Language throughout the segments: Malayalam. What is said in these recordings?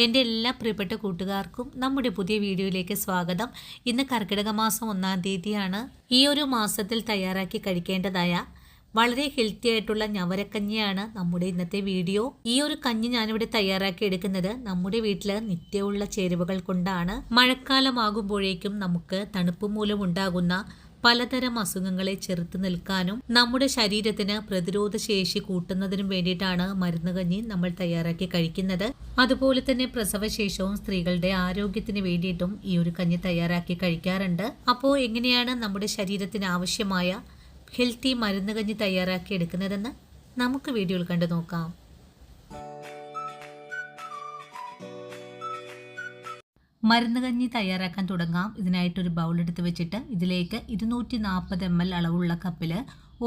എൻ്റെ എല്ലാ പ്രിയപ്പെട്ട കൂട്ടുകാർക്കും നമ്മുടെ പുതിയ വീഡിയോയിലേക്ക് സ്വാഗതം. ഇന്ന് കർക്കിടക മാസം 1-ാം തീയതിയാണ്. ഈ ഒരു മാസത്തിൽ തയ്യാറാക്കി കഴിക്കേണ്ടതായ വളരെ ഹെൽത്തി ആയിട്ടുള്ള ഞവരക്കഞ്ഞിയാണ് നമ്മുടെ ഇന്നത്തെ വീഡിയോ. ഈ ഒരു കഞ്ഞി ഞാനിവിടെ തയ്യാറാക്കി എടുക്കുന്നത് നമ്മുടെ വീട്ടിൽ നിത്യമുള്ള ചേരുവകൾ കൊണ്ടാണ്. മഴക്കാലമാകുമ്പോഴേക്കും നമുക്ക് തണുപ്പ് മൂലം ഉണ്ടാകുന്ന പലതരം അസുഖങ്ങളെ ചെറുത്ത് നിൽക്കാനും നമ്മുടെ ശരീരത്തിന് പ്രതിരോധ ശേഷി കൂട്ടുന്നതിനും വേണ്ടിയിട്ടാണ് മരുന്ന് കഞ്ഞി നമ്മൾ തയ്യാറാക്കി കഴിക്കുന്നത്. അതുപോലെ തന്നെ പ്രസവശേഷവും സ്ത്രീകളുടെ ആരോഗ്യത്തിന് വേണ്ടിയിട്ടും ഈ ഒരു കഞ്ഞി തയ്യാറാക്കി കഴിക്കാറുണ്ട്. അപ്പോൾ എങ്ങനെയാണ് നമ്മുടെ ശരീരത്തിന് ആവശ്യമായ ഹെൽത്തി മരുന്ന് കഞ്ഞി തയ്യാറാക്കി എടുക്കുന്നതെന്ന് നമുക്ക് വീഡിയോയിൽ കണ്ടു നോക്കാം. മരുന്ന് കഞ്ഞി തയ്യാറാക്കാൻ തുടങ്ങാം. ഇതിനായിട്ടൊരു ബൗൾ എടുത്ത് വെച്ചിട്ട് ഇതിലേക്ക് 240 ml അളവുള്ള കപ്പിൽ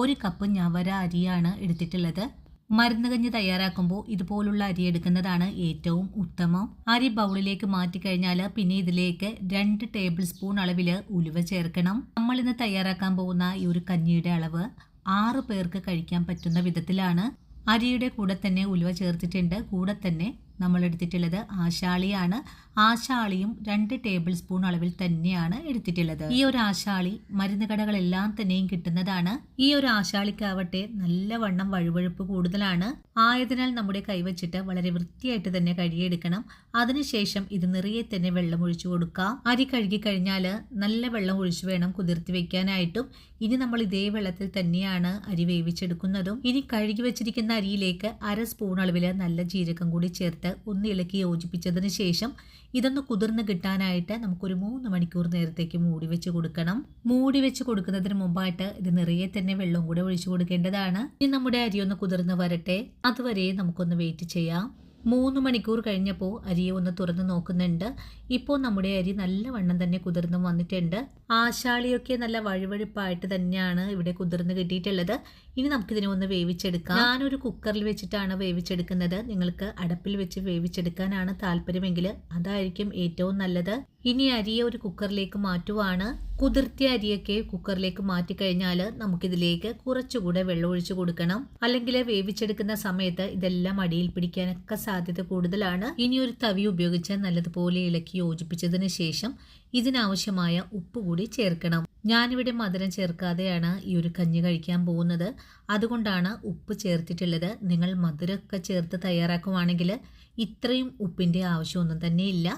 1 കപ്പ് ഞവര അരിയാണ് എടുത്തിട്ടുള്ളത്. മരുന്ന് കഞ്ഞി തയ്യാറാക്കുമ്പോൾ ഇതുപോലുള്ള അരി എടുക്കുന്നതാണ് ഏറ്റവും ഉത്തമം. അരി ബൗളിലേക്ക് മാറ്റിക്കഴിഞ്ഞാൽ പിന്നെ ഇതിലേക്ക് 2 ടേബിൾ സ്പൂൺ അളവിൽ ഉലുവ ചേർക്കണം. നമ്മൾ ഇന്ന് തയ്യാറാക്കാൻ പോകുന്ന ഈ ഒരു കഞ്ഞിയുടെ അളവ് 6 പേർക്ക് കഴിക്കാൻ പറ്റുന്ന വിധത്തിലാണ്. അരിയുടെ കൂടെ തന്നെ ഉലുവ ചേർത്തിട്ടുണ്ട്. കൂടെ തന്നെ നമ്മൾ എടുത്തിട്ടുള്ളത് ആശാളിയാണ്. ആശാളിയും 2 ടേബിൾ സ്പൂൺ അളവിൽ തന്നെയാണ് എടുത്തിട്ടുള്ളത്. ഈ ഒരു ആശാളി മരുന്ന് കടകളെല്ലാം തന്നെയും കിട്ടുന്നതാണ്. ഈ ഒരു ആശാളിക്കാവട്ടെ നല്ലവണ്ണം വഴുവഴുപ്പ് കൂടുതലാണ്. ആയതിനാൽ നമ്മുടെ കൈവച്ചിട്ട് വളരെ വൃത്തിയായിട്ട് തന്നെ കഴുകിയെടുക്കണം. അതിനുശേഷം ഇത് നിറയെ തന്നെ വെള്ളം ഒഴിച്ചു കൊടുക്കാം. അരി കഴുകി കഴിഞ്ഞാൽ നല്ല വെള്ളം ഒഴിച്ചു വേണം കുതിർത്തി വെക്കാനായിട്ടും. ഇനി നമ്മൾ ഇതേ വെള്ളത്തിൽ തന്നെയാണ് അരി വേവിച്ചെടുക്കുന്നതും. ഇനി കഴുകി വെച്ചിരിക്കുന്ന അരിയിലേക്ക് 1/2 സ്പൂൺ അളവിൽ നല്ല ജീരകം കൂടി ചേർത്ത് ഒന്ന് ഇളക്കി യോജിപ്പിച്ചതിന് ശേഷം ഇതൊന്ന് കുതിർന്ന് കിട്ടാനായിട്ട് നമുക്കൊരു 3 മണിക്കൂർ നേരത്തേക്ക് മൂടി വെച്ച് കൊടുക്കണം. മൂടി വെച്ച് കൊടുക്കുന്നതിന് മുമ്പായിട്ട് ഇത് നിറയെ തന്നെ വെള്ളം കൂടെ ഒഴിച്ചു കൊടുക്കേണ്ടതാണ്. ഇനി നമ്മുടെ അരി ഒന്ന് കുതിർന്ന് വരട്ടെ. അതുവരെ നമുക്കൊന്ന് വെയിറ്റ് ചെയ്യാം. 3 മണിക്കൂർ കഴിഞ്ഞപ്പോൾ അരിയെ ഒന്ന് തുറന്ന് നോക്കുന്നുണ്ട്. ഇപ്പോൾ നമ്മുടെ അരി നല്ലവണ്ണം തന്നെ കുതിർന്ന് വന്നിട്ടുണ്ട്. ആശാളിയൊക്കെ നല്ല വഴുവഴുപ്പായിട്ട് തന്നെയാണ് ഇവിടെ കുതിർന്ന് കിട്ടിയിട്ടുള്ളത്. ഇനി നമുക്കിതിനെ ഒന്ന് വേവിച്ചെടുക്കാം. ഞാനൊരു കുക്കറിൽ വെച്ചിട്ടാണ് വേവിച്ചെടുക്കുന്നത്. നിങ്ങൾക്ക് അടുപ്പിൽ വെച്ച് വേവിച്ചെടുക്കാനാണ് താല്പര്യമെങ്കിൽ അതായിരിക്കും ഏറ്റവും നല്ലത്. ഇനി അരിയെ ഒരു കുക്കറിലേക്ക് മാറ്റുവാണ്. കുതിർത്തിയ അരിയൊക്കെ കുക്കറിലേക്ക് മാറ്റിക്കഴിഞ്ഞാൽ നമുക്കിതിലേക്ക് കുറച്ചുകൂടെ വെള്ളം ഒഴിച്ചു കൊടുക്കണം. അല്ലെങ്കിൽ വേവിച്ചെടുക്കുന്ന സമയത്ത് ഇതെല്ലാം അടിയിൽ പിടിക്കാനൊക്കെ സാധ്യത കൂടുതലാണ്. ഇനി ഒരു തവി ഉപയോഗിച്ച് നല്ലതുപോലെ ഇളക്കി യോജിപ്പിച്ചതിന് ശേഷം ഇതിനാവശ്യമായ ഉപ്പ് കൂടി ചേർക്കണം. ഞാനിവിടെ മധുരം ചേർക്കാതെയാണ് ഈ ഒരു കഞ്ഞി കഴിക്കാൻ പോകുന്നത്. അതുകൊണ്ടാണ് ഉപ്പ് ചേർത്തിട്ടുള്ളത്. നിങ്ങൾ മധുരമൊക്കെ ചേർത്ത് തയ്യാറാക്കുവാണെങ്കിൽ ഇത്രയും ഉപ്പിൻ്റെ ആവശ്യമൊന്നും തന്നെ ഇല്ല.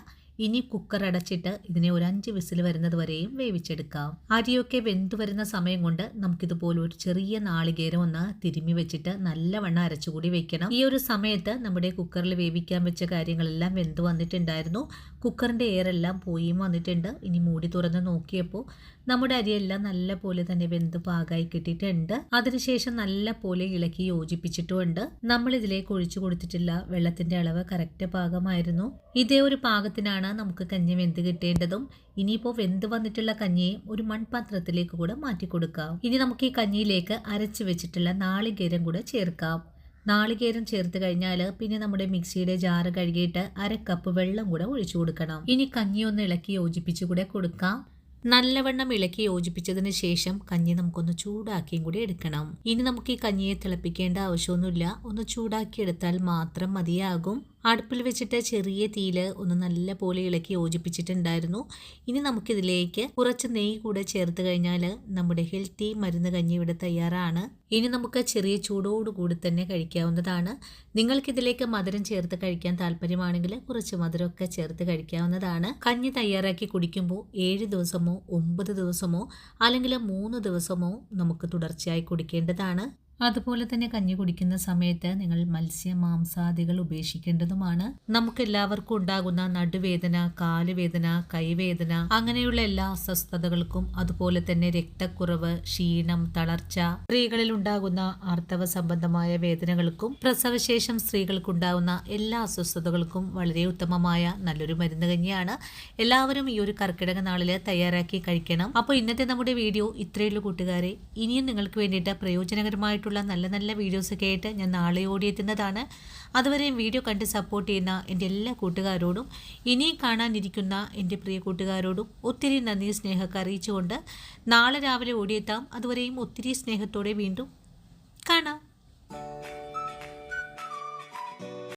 ഇനി കുക്കർ അടച്ചിട്ട് ഇതിനെ ഒരു 5 വിസിൽ വരുന്നത് വരെയും വേവിച്ചെടുക്കാം. അരിയൊക്കെ വെന്തു വരുന്ന സമയം കൊണ്ട് നമുക്കിതുപോലെ ഒരു ചെറിയ നാളികേരം ഒന്ന് തിരുമ്മി വെച്ചിട്ട് നല്ലവണ്ണം അരച്ചുകൂടി വെക്കണം. ഈ ഒരു സമയത്ത് നമ്മുടെ കുക്കറിൽ വേവിക്കാൻ വെച്ച കാര്യങ്ങളെല്ലാം വെന്തു വന്നിട്ടുണ്ടായിരുന്നു. കുക്കറിൻ്റെ എയറെല്ലാം പോയും വന്നിട്ടുണ്ട്. ഇനി മൂടി തുറന്ന് നോക്കിയപ്പോൾ നമ്മുടെ അരിയെല്ലാം നല്ല പോലെ തന്നെ വെന്ത് പാകമായി കിട്ടിയിട്ടുണ്ട്. അതിനുശേഷം നല്ല പോലെ ഇളക്കി യോജിപ്പിച്ചിട്ടുമുണ്ട്. നമ്മൾ ഇതിലേക്ക് ഒഴിച്ചു കൊടുത്തിട്ടില്ല വെള്ളത്തിന്റെ അളവ് കറക്റ്റ് പാകമായിരുന്നു. ഇതേ ഒരു പാകത്തിനാണ് നമുക്ക് കഞ്ഞി വെന്ത് കിട്ടേണ്ടതും. ഇനിയിപ്പോൾ വെന്ത് വന്നിട്ടുള്ള കഞ്ഞിയെ ഒരു മൺപാത്രത്തിലേക്ക് കൂടെ മാറ്റി കൊടുക്കാം. ഇനി നമുക്ക് ഈ കഞ്ഞിയിലേക്ക് അരച്ചു വെച്ചിട്ടുള്ള നാളികേരം കൂടെ ചേർക്കാം. നാളികേരം ചേർത്ത് കഴിഞ്ഞാൽ പിന്നെ നമ്മുടെ മിക്സിയുടെ ജാറ് കഴുകിയിട്ട് 1/2 കപ്പ് വെള്ളം കൂടെ ഒഴിച്ചു കൊടുക്കണം. ഇനി കഞ്ഞി ഒന്ന് ഇളക്കി യോജിപ്പിച്ചു കൂടെ കൊടുക്കാം. നല്ലവണ്ണം ഇളക്കി യോജിപ്പിച്ചതിന് ശേഷം കഞ്ഞി നമുക്കൊന്ന് ചൂടാക്കിയും കൂടി എടുക്കണം. ഇനി നമുക്ക് ഈ കഞ്ഞിയെ തിളപ്പിക്കേണ്ട ആവശ്യമൊന്നുമില്ല. ഒന്ന് ചൂടാക്കി എടുത്താൽ മാത്രം മതിയാകും. അടുപ്പിൽ വെച്ചിട്ട് ചെറിയ തീയിൽ ഒന്ന് നല്ല പോലെ ഇളക്കി യോജിപ്പിച്ചിട്ടുണ്ടായിരുന്നു. ഇനി നമുക്കിതിലേക്ക് കുറച്ച് നെയ്യ് കൂടെ ചേർത്ത് കഴിഞ്ഞാൽ നമ്മുടെ ഹെൽത്തി മരുന്ന് കഞ്ഞി ഇവിടെ തയ്യാറാണ്. ഇനി നമുക്ക് ചെറിയ ചൂടോടുകൂടി തന്നെ കഴിക്കാവുന്നതാണ്. നിങ്ങൾക്കിതിലേക്ക് മധുരം ചേർത്ത് കഴിക്കാൻ താല്പര്യമാണെങ്കിൽ കുറച്ച് മധുരമൊക്കെ ചേർത്ത് കഴിക്കാവുന്നതാണ്. കഞ്ഞി തയ്യാറാക്കി കുടിക്കുമ്പോൾ 7 ദിവസമോ 9 ദിവസമോ അല്ലെങ്കിൽ 3 ദിവസമോ നമുക്ക് തുടർച്ചയായി കുടിക്കേണ്ടതാണ്. അതുപോലെ തന്നെ കഞ്ഞി കുടിക്കുന്ന സമയത്ത് നിങ്ങൾ മത്സ്യ മാംസാദികൾ ഉപേക്ഷിക്കേണ്ടതുമാണ്. നമുക്ക് എല്ലാവർക്കും ഉണ്ടാകുന്ന നടുവേദന, കാലുവേദന, കൈവേദന അങ്ങനെയുള്ള എല്ലാ അസ്വസ്ഥതകൾക്കും അതുപോലെ തന്നെ രക്തക്കുറവ്, ക്ഷീണം, തളർച്ച, സ്ത്രീകളിൽ ഉണ്ടാകുന്ന ആർത്തവ സംബന്ധമായ വേദനകൾക്കും പ്രസവശേഷം സ്ത്രീകൾക്കുണ്ടാകുന്ന എല്ലാ അസ്വസ്ഥതകൾക്കും വളരെ ഉത്തമമായ നല്ലൊരു മരുന്ന് കഞ്ഞിയാണ്. എല്ലാവരും ഈ ഒരു കർക്കിടക നാളിൽ തയ്യാറാക്കി കഴിക്കണം. അപ്പോൾ ഇന്നത്തെ നമ്മുടെ വീഡിയോ ഇത്രയുള്ള കൂട്ടുകാരെ. ഇനിയും നിങ്ങൾക്ക് വേണ്ടിയിട്ട് പ്രയോജനകരമായിട്ടുള്ള നല്ല നല്ല വീഡിയോസൊക്കെ ആയിട്ട് ഞാൻ നാളെ ഓടിയെത്തുന്നതാണ്. അതുവരെയും വീഡിയോ കണ്ട് സപ്പോർട്ട് ചെയ്യുന്ന എൻ്റെ എല്ലാ കൂട്ടുകാരോടും ഇനിയും കാണാനിരിക്കുന്ന എൻ്റെ പ്രിയ കൂട്ടുകാരോടും ഒത്തിരി നന്ദി സ്നേഹമൊക്കെ അറിയിച്ചുകൊണ്ട് നാളെ രാവിലെ ഓടിയെത്താം. അതുവരെയും ഒത്തിരി സ്നേഹത്തോടെ വീണ്ടും കാണാം.